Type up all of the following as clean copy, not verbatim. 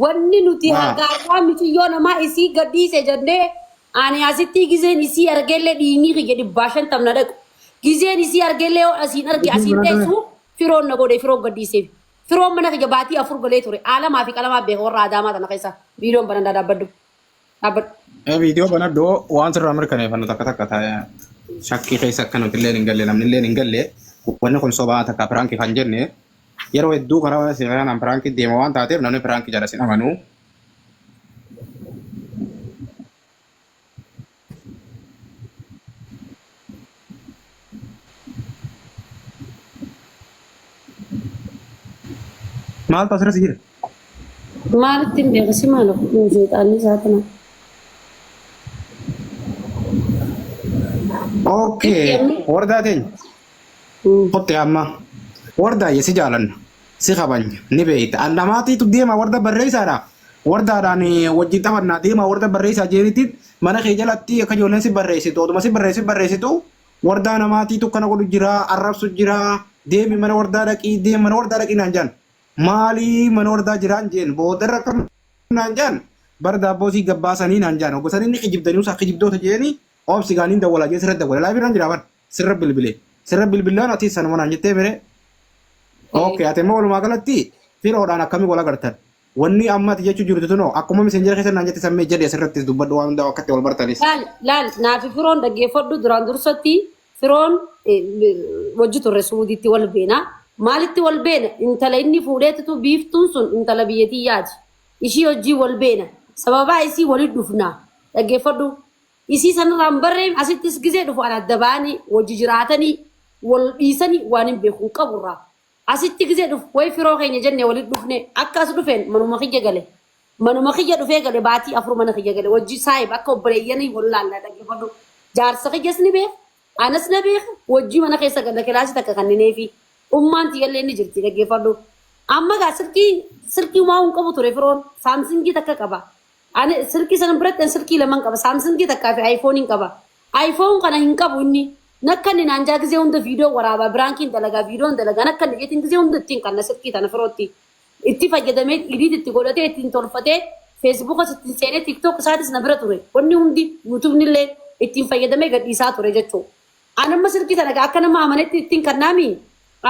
wanni nuti hagaarraa miti yoo namaa isii gadhiise jennee ani asitti gizeen isii argeellee dhiinii kiyya 550 na dhaqu gizeen isii argeellee yoo asiin arge asiin dheessu firoon na godhe firoon gadhiiseef firoon mana kiyya baatii 4 galee ture alamaa fi qalamaa beeka warra adaamaa tana keessa viidiyoon bananda dhaabbadhu viidiyoo banadoo waan sirraa mirkaneeffannu takka taa'ee shakkii keessa akka nuti illee hin galle namni illee hin galle wanni kun sobaa takka piraanki kan jenne yeroo hedduu karaa seeraan piraanki deema waan taateef namni piraanki jala sin amanu. Maal pasirra si jira? Maalitti hin beeku si maal jeeqaanni isaa kana. Okay, warda teenya. Qotte amma warda yesi jaalanna si qabanya ni beeyta annamaatiitu deema warda barreessaadha wardaadhaan wajjin taphannaa deema warda barreessaa jeeritti mana kee jalatti akka ijoolleen si barreessitu oduma si barreessitu wardaa namaatiitu kana godhu jira arrabsu jira deemi mana wardaa dhaqii deemi mana wardaa dhaqii naan jaan maalii mana wardaa jiraan jeen boodarra akkam naan jaan bara daabboo gabbaasanii naan jaan oggosanii ni kijibdanii usaa kijibdoota jeeni oobsi gaaniin dawwalaa jee sirra dawwala laafiraan jira bar sirra bilbilaan ati sanuma naan jettee mere. Okay, ate mau lumayan galatti firoodhaan akkamii wal agartan wanni amma ati jechuu jirtu tunoo akkuma messenger keessa naan jette sammee jedhe asirratti dubbadhu waan hundaa akkatti wal bartanis. Laal naafi firoon dhaggeeffadhu duraan dursatti firoon wajji turre suudiitti wal beena maalitti wal beena intala inni fuudheetu biiftuun sun intala biyyattii yaati ishii hojii wal beena sababaa isii walitti dhufnaa dhaggeeffadhu isii sanarraan barreen asittis gizee dhufu an adda baanii wajji jiraatanii wal dhiisanii waan hin beekun qaburraa. Asitti gizee dhufu way firoo keenya jennee walitti dhufne akka as dhufeen manuma kiyya dhufee gale baatii 4 mana kiyya gale wajji saayib akka obboleeyyanii wallaallaa dhaggeeffadhu jaarsa kiyyas ni beek anas na beek wajji mana keessa gala kilaasii takka kanneenee fi ummaan tiyyallee ni jirti dhaggeeffadhu amma gaa silkii waa hin qabu ture firoon saamsingii takka qaba ani silkii san biratti silkii laman qaba saamsingii takkaa fi aayifooniin qaba aayifoon kana hin qabu inni nakkanni naan jaa gisee hunda viidiyoo waraabaa biraankiin dalagaa viidiyoon dalagaa nakkanni jetiin gisee hunda ittiin kanna silkii tana firootti itti fayyadamee idhiit itti godhatee ittiin tolfatee feesbuukas ittiin seenee tiktook isaatis na bira ture wanni hundi yuutuubni illee ittiin fayyadamee gadhiisaa ture jechuu anamma silkii tana akka nama amanetti ittiin kannaami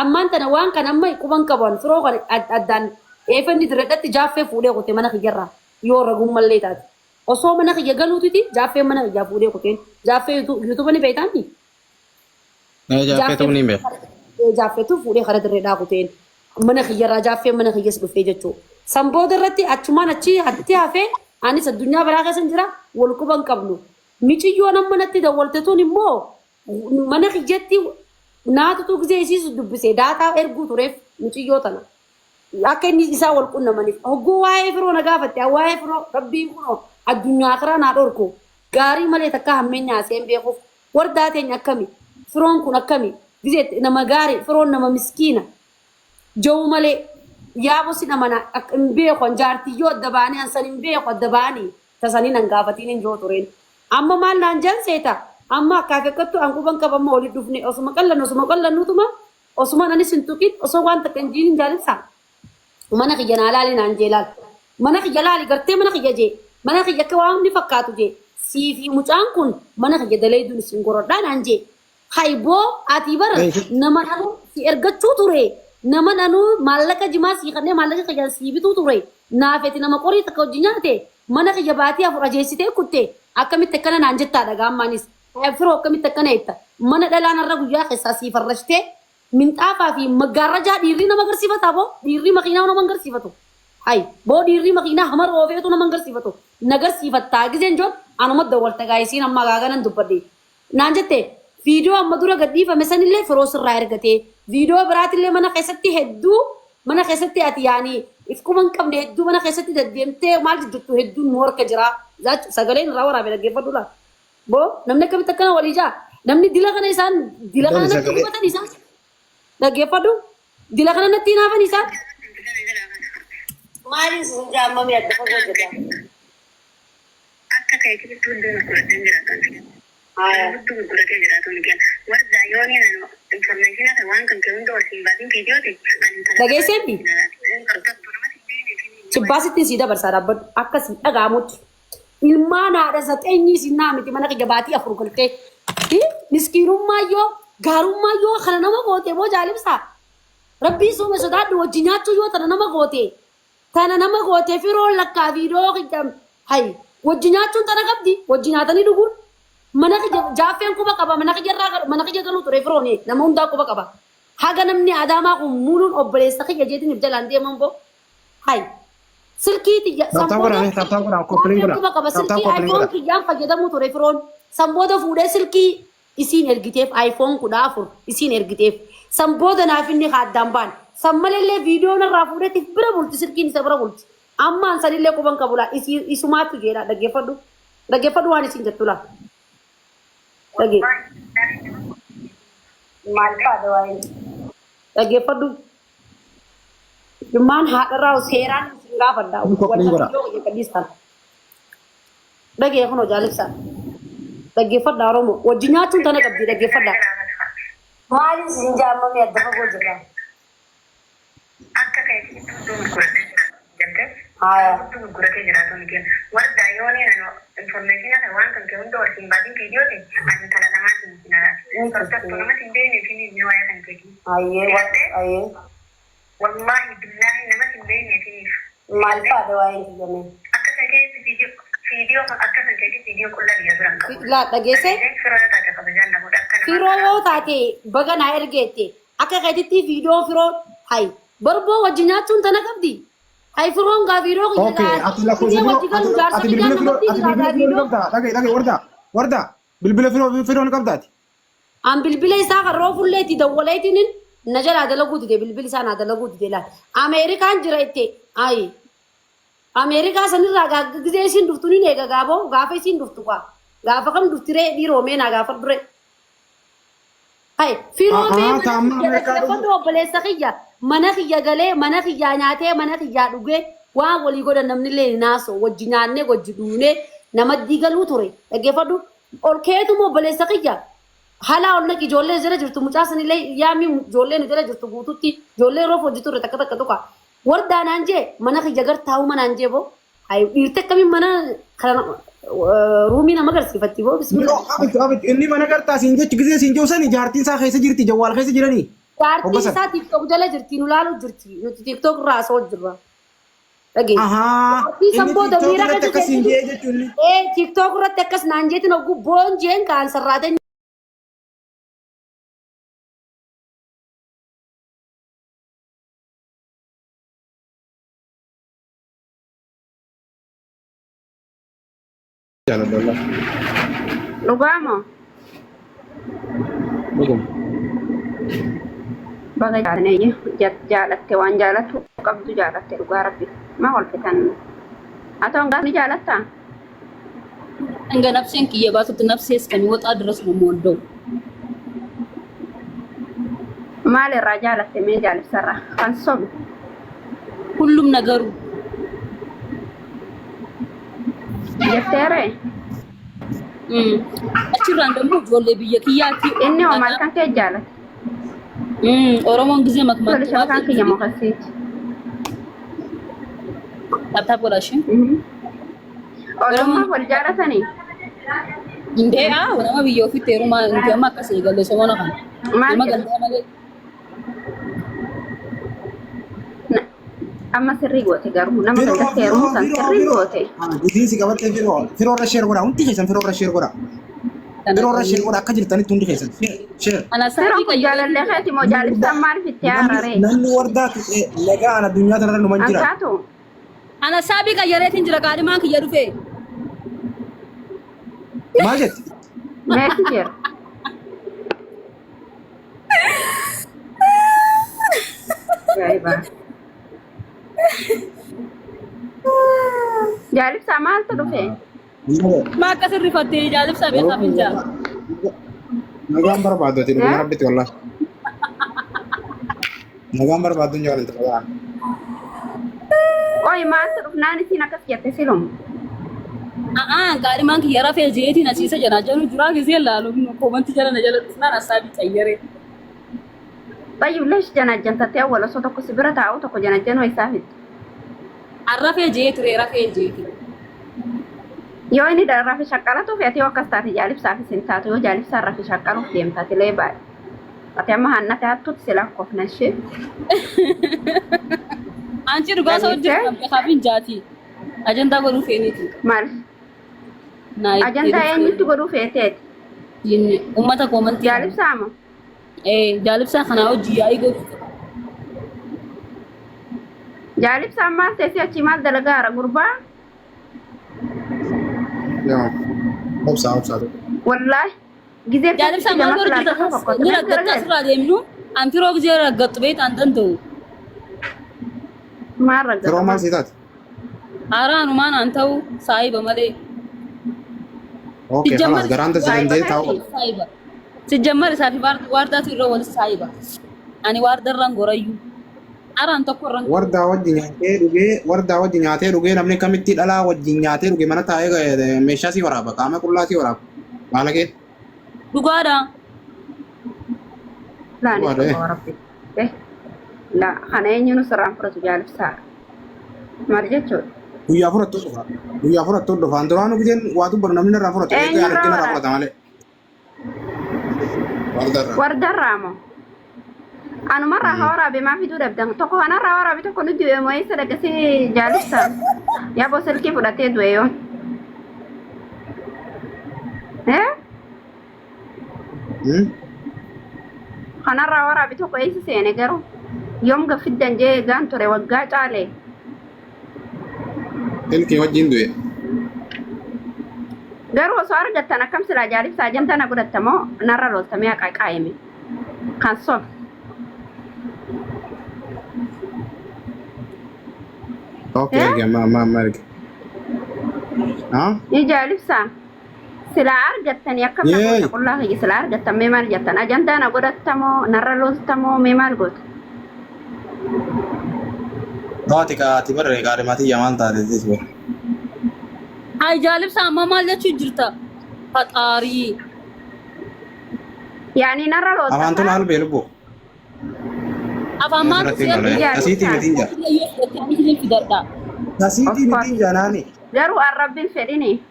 ammaan tana waan kan amma quban qaban firoo kan addaan eefanni diradhatti jaaffee fuudhee kutee mana kiyyarraa yoo ragummallee taate osoo mana kiyya galuutiti jaaffee mana kiyyaa fuudhee kuteen jaaffee yuutuuba ni beektaani. Jaaffee tu fuudhee kara dirreedhaa kuteen mana kiyyarraa jaaffee mana kiyyas dhufee jechuudha. Sanbooda irratti achumaan achi hafee anis addunyaa biraa keessa jira wal quban qabnu. Miciyyoon amma natti dawwaltetuun immoo mana kiyyatti naatutu gisee isiisu dubbisee daataa erguu tureef miciyyoo tana. Akka inni isaa wal qunnamaniif hogguu waa'ee firoo na gaafatte waa'ee firoo rabbiin kunoo addunyaa karaa naa dhorku gaarii malee takka hammeenyaa seen beekuuf wardaa teenya akkami. Firoon kun akkami gisee nama gaarii firoon nama miskiina jawu malee yaabosi nama hin beeku jaartiyyoo adda baanii ansan hin beeku adda baanii tasanii nan gaafatiin hin joo tureen amma maal naan jaan seeta amma akkaaf akkattu an quban qabamma walitti dhufne osuma qallannuutuma osuma anis hin tuqin osoo waan takka hin jiin jaalisa mana kiyya naa laali naan jee laal mana kiyya laali gartee mana kiyya jee mana kiyya akka waan hundi fakkaatu jee siifi mucaan kun mana kiyya dalee duun isin gorodhaa naan jee. Haiboo ati bara nama nanu si ergachuu ture nama nanu maallaqa jimaa si kannee maallaqa kiyya si bituu ture naafeti nama qorii takka hojii nyaate mana kiyya baatii 4 ajeessitee kutte akkamitti akkana naan jettaadha gaammaanis firoo akkamitti akkana jetta mana dhalaan irra guyyaa keessaa si farrashtee minxaafaa fi maggaarrajaa dhiirri nama agarsiifataa boo dhiirri makiinaa nama agarsiifatu hay boo dhiirri makiinaa hamar oofeetu nama agarsiifatu nagarsiifattaa giseen joon anuma dawwalta gaayisiin amma gaaganan dubbadhe naan jettee. Video amma dura gadhiifame sanillee firoo sirraa ergatee video biraatillee mana keessatti hedduu mana keessatti ati yaani ifkuma hin qabne hedduu mana keessatti deddeemtee maal jettu hedduun nu harka jira sagaleen irraa waraabee dhaggeeffadhu laa boo namni akkamitti akkana walii jaa namni dila kana natti gubatan isaan dhaggeeffadhu dila kana natti hinaafan isaan maaliin sun jaammamee adda fagoo jedha akka ta'e kittuu hundee na fudhatee jira kan Itu gula ke jira tu nikian. Warda yoni na informasi na kawan kan kau untuk simpan video tu. Lagi sepi. Chibbaasitti si dabarsaa dhaabbadhu akkasii dhagaamutti. Ilmaan haadha saxeenyii si naa miti mana kiyya baatii afur galtee. Miskiinummaa yoo gaarummaa yoo kana nama gootee boo jaalibsaa. Rabbii suume sodaadhu wajji nyaachuu yoo tana nama gootee. Tana nama gootee firoon lakkaa viidiyoo kiyya hayi wajji nyaachuun tana qabdi wajji nyaatanii dhuguun. Mana kiyya jaaffeen quba qaba mana kiyya galuu ture firoon nama hundaa quba qaba. Haga namni adaamaa kun muluun obboleessa kiyya jeetiin if jalaan deeman boo. Hayi. Silkii iPhone kiyyaan fayyadamuu ture firoon sanbooda fuudhee silkii isiin ergiteef iPhone 14 isiin ergiteef sanbooda naaf inni haaddaan baan san malallee viidiyoo narraa fuudheetiif bira bulti silkiin isa bira bulti ammaan sanillee quban qabula isumaattu jedha dhaggeeffadhu waan isiin jettu laa dhaggeeffadhu jummaan haadharraa seeraan gaafadha dhaggeeffannoo jaalibsaa dhaggeeffadha Oromoo wajji nyaachuun tana qabdi dhaggeeffadha. Maaliif isin jaammame adda fagoo jirra? Akka ka'eetti gurguratee jiraatu miti. Warda yoo ni information akka waan kan kee hunda waliin baasin viidiyooti ani kala namaatiin sinara. Tokko namatti hin beekne fi ni waa'ee kan keeti. Wallahi billahi namatti hin beekne fi maal faada waa'ee kiyyaame? Akka ka'eetti viidiyoo akka kan keeti viidiyoo qullaa biyya biraan qabu. Laa dhageesse? Firoo yoo taate baga naa ergeette akka ka'eetti viidiyoo firoo hayi barboo wajji nyaachuun tana qabdi. Hayi firoon gaa viidiyoo warda bilbila firoon qabdaati. An bilbila isaa kan roofulleetti dawwaleetiin na jalaa dalaguu dide bilbili isaa naa dalaguu dide laa. Ameerikaan jira itti hayi. Ameerikaa sanirraa gizee isiin dhuftu ni eega gaaboo gaafa isiin dhuftu kwa gaafa kam dhuftiree dhiiroo meenaa gaafa dure. Hayi firoo meeqa obboleessa kiyya mana kiyya galee mana kiyyaa nyaatee mana kiyyaa dhugee waan walii godhan namnillee naasoo wajji nyaannee wajji dhuunee nama diigaluu ture dhaggeeffadhu ol keetumoo obboleessa kiyya halaa ol naqi ijoollee jira jirtu mucaa sanillee yaami ijoollee nu jira jirtu guututti ijoollee roof hojii turre takka takka tuqa wardaa naan jee mana kiyya gar taa'uu manaan jee boo hayi dhiirte akkamiin mana kana ruumii nama agarsiifatti boo inni mana gartaa siin jechu gisee siin jechuusan jaartiin isaa keessa jirti jawwaal keessa jiranii. Jaartiin isaa TikTok jala jirti nu laaluu jirti nuti TikTok irraa asoo jirra. Sambooda miira jechuun TikTok irratti akkas naan jeetiin oguu boonjeen kaan sarraatee. Lubamo. Baga jaalanii jaalatte waan jaalatu qabdu jaalatte dhugaa rabbi maa kolfitan haa ta'u ni jaalatta hanga nafseen kiyya baatutti nafsees kan wixaa ድረስ ነው የምወደው maal irraa jaalatte mee jaalibsarraa kan sobu ሁሉም ነገሩ jetteere achirraan ደግሞ ijoollee biyya kiyyaatti inni hoo maal kan kee jaalatte ኦሮሞን ጊዜ መክመት kan kiyya mokasiiti ታብታብ ወላሽ ኦሮሞ wal jaalatanii እንዴ ወነማ biyya ofitti heeruma እንጀማ akkasii galle somoona kan nama galtaa malee amma sirrii goote garuu nama galtee heerumu san sirrii goote Isiin si qabattee firoo irra sheer godha hundi keessan firoo irra sheer godha. Firoo irra sheer godha akka jirtanitti hundi keessan sheer. ana firoo sabii kun jaalallee keeti moo jaalibsaan maaliif itti haararee Namni wardaa lagaan addunyaa kanarra numan jira. ankaatu ana sabii qayyareetiin jira qaadhimaan kiyya dhufe Maal jetti? meetu jira gaa'iba jaalibsaa maaltu dhufe maa akkas irrifattee jaalibsaa beekaaf hin jaa Nagaan barbaaddu ati dhuguma rabbitti wallah. Nagaan barbaaddu hin jaalatu nagaan. oyi maaltu dhufnaan isiin akkas jette silum qaadhimaan kiyya rafee jeetiin asiisa jala jiru jiraa gisee laalu komanti jala na jala dhufnaan asaabii qayyaree bayyulleesh janajjantattee awwal osoo tokko si bira taa'u tokko janajjanuu isaafit Arrafee jee ture rafee jee ture. Yoo inni rafee shaqqalatu feetee akkas taate jaalibsaa fi sin taatu yoo jaalibsaa rafee shaqqaluuf deemtaate lee baay'ee. Ati amma hannate hattuutti sila kofna ishee. Anchi dhugaa soo jirtu kafin jaati. Ajandaa godhuu feeniiti. Maal? Ajandaa eenyutti godhuu feeteeti? Inni uummata koomantii. Jaalibsaa moo? Jaalibsaa kanaa hojii yaa'ii godhu. Jaalibsaan maal teessee achi maal dalagaara gurbaa? Obsaa. Wallaahi. Gizee Jaalibsaan maal godhu jirta? Ni raggatta asirraa deemnu. Anti roo gizee raggattu beektu an danda'u. Maal raggatta? Yeroo maal siitaati? Haaraanumaan an ta'u saayiba malee. Okay, خلاص قرانت زين تاو. Saayiba. Sijjammar isaa fi waardaatu irra wal saayiba. Ani waardarraan gorayyuu. Araan tokko irraan. Wardaa wajjin nyaatee dhugee namni kamitti dhalaa wajjin nyaatee dhugee mana taa'ee meeshaa si waraaba qaama qullaa si waraaba. Baala kee. Dhugaadha. La kana eenyuun sirraan fudhatu jaalibsaa. Maal jechuudha? Guyyaa fudhattuu dhufa. Duraanuu giseen waa dubbannu namni irraa fudhatu. Argina irraa fudhata malee. Wardarraa moo? Anumarraa haa waraabee maa fiduu dhabdan. Tokko kanarraa waraabee tokko nuti du'e moo eessa dagasee jaalibsaa? Yaaboo silkii fudhatee du'e yoo. Kanarraa waraabee tokko eessa seene garuu yoom gaffiddan jee gaan ture waggaa caalee. Silkii wajjin du'e. Garuu osoo argattan akkam silaa jaalibsaa ajantana godhattamoo narra loltamee qaaqaayame kan sof. Okay, marga. Ni jaalibsaa silaa argattanii akkam namoota qullaa kiyya silaa argattan mee maal jettan ajantana godhattamoo narra loltamoo mee maal goota? Taati kaati barree qaadhimaatii yamaan taateetis bor. Hai jaalibsaa amma maal jechuu jirta? Faxaarii. Yaani narra loltamaa. Afaantuun haal beelubbo. Afaan maal Kasiitii mitiin jaa. Kasiitii mitiin jaa naani. Garuu arrabbiin fedhini.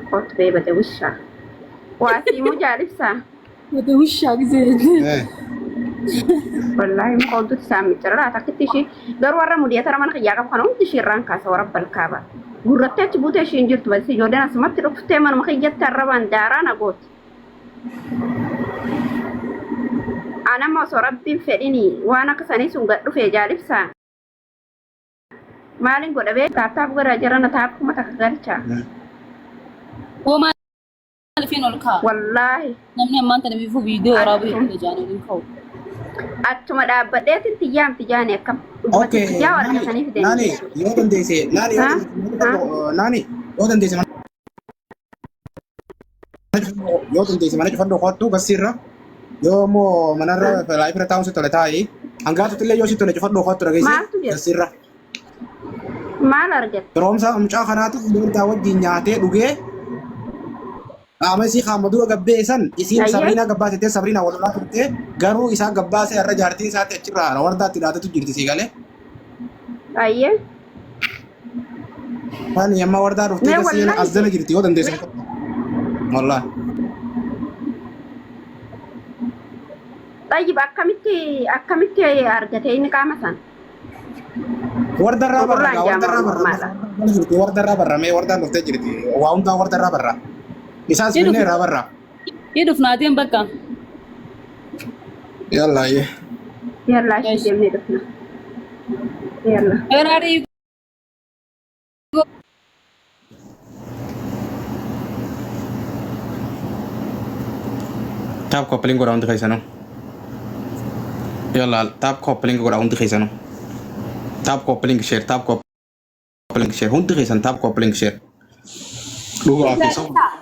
Kootu beebate wishaa. Waasiimuu jaalibsaa. Bate wishaa gisee. Wallahi maqoontu isaan micciirraa takkitti ishee garuu warra mudiyaatara mana kiyyaa qabu kana hundi ishee irraan kaasa warra balkaaba. Gurrattee achi buutee isheen jirtu balsi ijoolleen asumatti dhuftee manuma kiyyatti arrabaan daaraa nagooti. Anamma osoo rabbiin fedhini waan akka sanii sun gad dhufee jaalibsaa. Maaliin godha bee taaptaaf gara jirana taappuma takka galchaa. Hoo maaliifin ol kaa? Wallaahi. Namni ammaan tana biifuu viidiyoo waraabuu hin jaaniin ka'u. Achuma dhaabbadeetitti yaamti jaani akkam. Okay. Nani yoo dandeesse mana cufadhu kottu gassiirra yoo immoo manarra laayifira taa'uun si tole taa'ee hangaatutti illee yoo si tole cufadhu kottu dhageesse gassiirra. Maal argatte? Roomsa mucaa kanaatu beeltaa wajjin nyaatee dhugee qaama isii qaama dura gabbeessan isiin Sabriina gabbaasitee Sabriina walirraa turtee garuu isaa gabbaasee irra jaartiin isaatti achirraa wardaatti dhaatatu jirti sii galee. Ayyee. Waan yamma wardaa dhuftee gasiin as jala jirti yoo dandeessan. Wallah. Tayyib akkamitti argate inni qaama san? Wardarraa barra mee wardaan dhuftee jirti waa hundaa wardarraa barra. Isaan sinne irraa barra. Ii dhufnaatiin bakka. Yalla ye. Yalla ishee deemnee dhufna. Yalla. Eraarii. Taap koppeling godhaa hundi keessanuu. Yalla taap koppeling godhaa hundi keessanuu. Taap koppeling share hundi keessan taap koppeling share. Dhugaa fi soba.